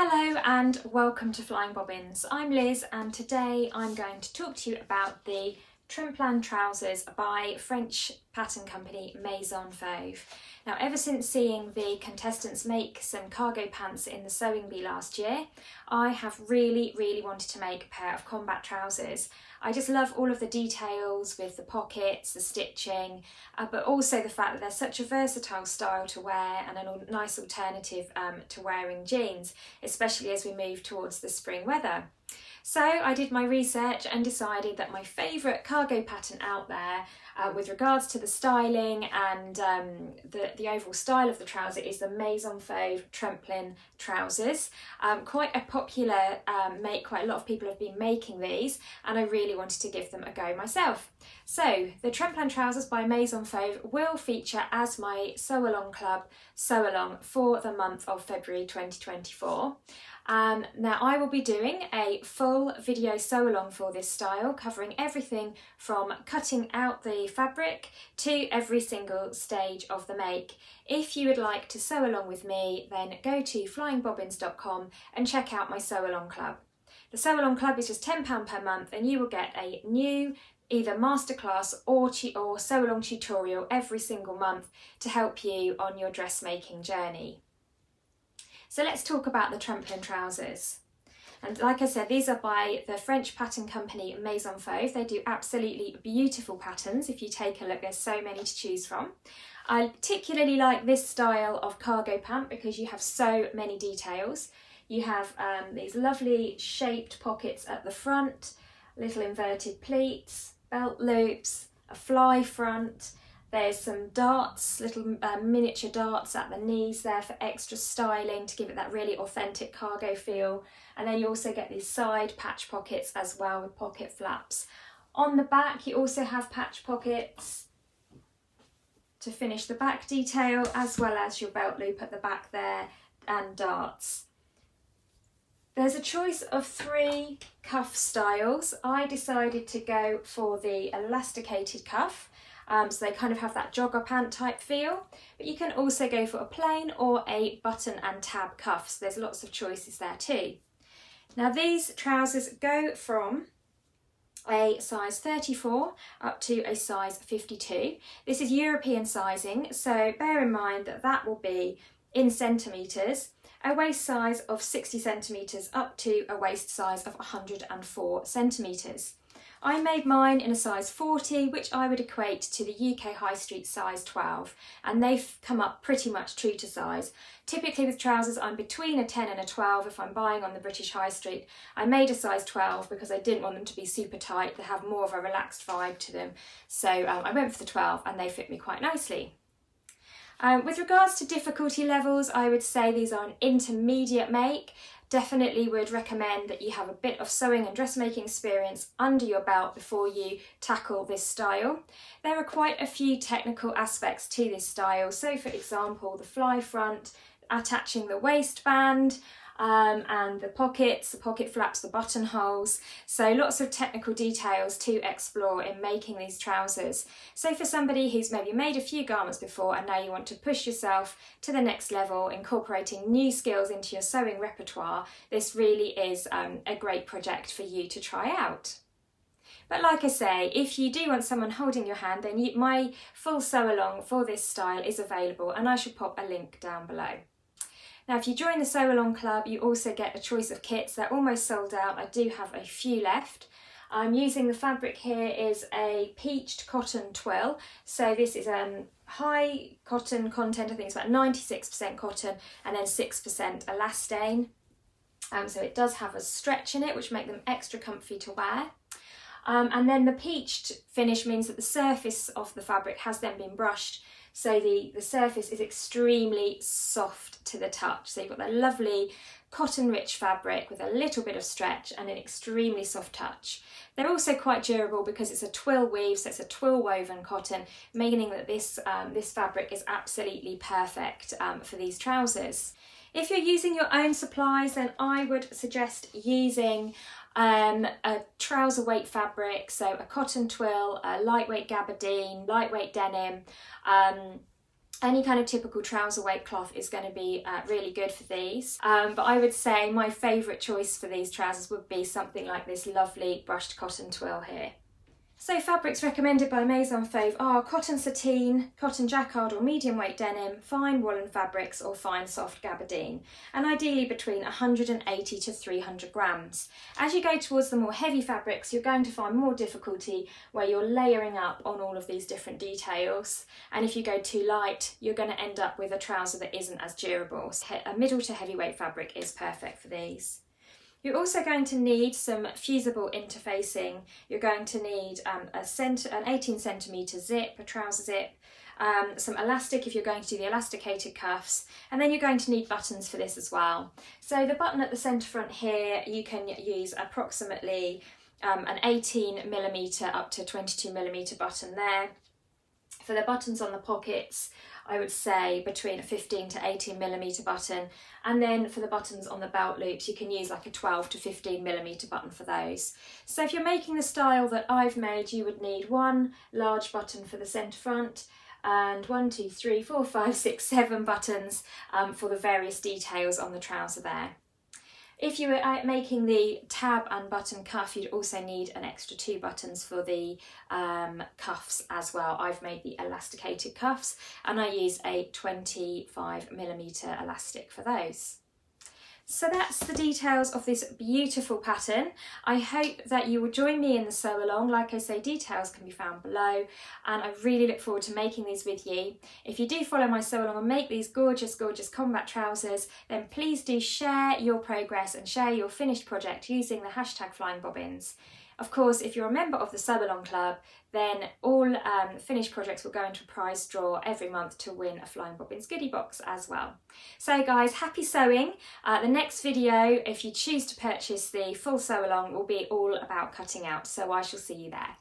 Hello and welcome to Flying Bobbins. I'm Liz and today I'm going to talk to you about the Tremplin trousers by French pattern company Maison Fauve. Now, ever since seeing the contestants make some cargo pants in the sewing bee last year, I have really wanted to make a pair of combat trousers. I just love all of the details with the pockets, the stitching, but also the fact that they're such a versatile style to wear and a nice alternative to wearing jeans, especially as we move towards the spring weather. So I did my research and decided that my favourite cargo pattern out there with regards to the styling and the overall style of the trouser is the Maison Fauve Tremplin trousers. Quite a popular make, quite a lot of people have been making these and I really wanted to give them a go myself. So the Tremplin trousers by Maison Fauve will feature as my Sew Along Club Sew Along for the month of February 2024. Now I will be doing a full video sew along for this style, covering everything from cutting out the fabric to every single stage of the make. If you would like to sew along with me, then go to flyingbobbins.com and check out my Sew Along Club. The Sew Along Club is just £10 per month and you will get a new either masterclass or sew along tutorial every single month to help you on your dressmaking journey. So let's talk about the Tremplin trousers. And like I said, these are by the French pattern company Maison Fauve. They do absolutely beautiful patterns. If you take a look, there's so many to choose from. I particularly like this style of cargo pant because you have so many details. You have these lovely shaped pockets at the front, little inverted pleats, belt loops, a fly front. There's some darts, little miniature darts at the knees there for extra styling to give it that really authentic cargo feel. And then you also get these side patch pockets as well with pocket flaps. On the back you also have patch pockets to finish the back detail, as well as your belt loop at the back there and darts. There's a choice of 3 cuff styles. I decided to go for the elasticated cuff. So they kind of have that jogger pant type feel, but you can also go for a plain or a button and tab cuff, so there's lots of choices there too. Now these trousers go from a size 34 up to a size 52. This is European sizing, so bear in mind that that will be in centimetres, a waist size of 60 centimetres up to a waist size of 104 centimetres. I made mine in a size 40, which I would equate to the UK High Street size 12, and they've come up pretty much true to size. Typically with trousers I'm between a 10 and a 12 if I'm buying on the British High Street. I made a size 12 because I didn't want them to be super tight, they have more of a relaxed vibe to them. So I went for the 12 and they fit me quite nicely. With regards to difficulty levels, I would say these are an intermediate make. Definitely would recommend that you have a bit of sewing and dressmaking experience under your belt before you tackle this style. There are quite a few technical aspects to this style. So for example, the fly front, attaching the waistband, and the pockets, the pocket flaps, the buttonholes. So lots of technical details to explore in making these trousers. So for somebody who's maybe made a few garments before and now you want to push yourself to the next level, incorporating new skills into your sewing repertoire, this really is a great project for you to try out. But like I say, if you do want someone holding your hand, then my full sew along for this style is available and I should pop a link down below. Now if you join the Sew Along Club you also get a choice of kits. They're almost sold out, I do have a few left. I'm using the fabric here is a peached cotton twill, so this is high cotton content, I think it's about 96% cotton and then 6% elastane. So it does have a stretch in it which make them extra comfy to wear. And then the peached finish means that the surface of the fabric has then been brushed, so the surface is extremely soft to the touch. So you've got that lovely cotton rich fabric with a little bit of stretch and an extremely soft touch. They're also quite durable because it's a twill weave, so it's a twill woven cotton, meaning that this fabric is absolutely perfect for these trousers. If you're using your own supplies, then I would suggest using a trouser weight fabric, so a cotton twill, a lightweight gabardine, lightweight denim, Any kind of typical trouser weight cloth is going to be really good for these, but I would say my favourite choice for these trousers would be something like this lovely brushed cotton twill here. So fabrics recommended by Maison Fauve are cotton sateen, cotton jacquard or medium weight denim, fine woolen fabrics or fine soft gabardine, and ideally between 180 to 300 grams. As you go towards the more heavy fabrics, you're going to find more difficulty where you're layering up on all of these different details, and if you go too light, you're going to end up with a trouser that isn't as durable. So a middle to heavyweight fabric is perfect for these. You're also going to need some fusible interfacing. You're going to need an 18 centimetre zip, a trouser zip, some elastic if you're going to do the elasticated cuffs, and then you're going to need buttons for this as well. So the button at the centre front here, you can use approximately an 18mm up to 22mm button there. For the buttons on the pockets, I would say between a 15 to 18mm button, and then for the buttons on the belt loops you can use like a 12 to 15mm button for those. So if you're making the style that I've made, you would need one large button for the centre front and 1, 2, 3, 4, 5, 6, 7 buttons for the various details on the trouser there. If you were making the tab and button cuff, you'd also need an extra 2 buttons for the cuffs as well. I've made the elasticated cuffs and I use a 25mm elastic for those. So that's the details of this beautiful pattern. I hope that you will join me in the sew along. Like I say, details can be found below, and I really look forward to making these with you. If you do follow my sew along and make these gorgeous, gorgeous combat trousers, then please do share your progress and share your finished project using the hashtag Flying Bobbins. Of course, if you're a member of the Sew Along Club, then all finished projects will go into a prize draw every month to win a Flying Bobbins goodie box as well. So guys, happy sewing. The next video, if you choose to purchase the full sew along, will be all about cutting out, so I shall see you there.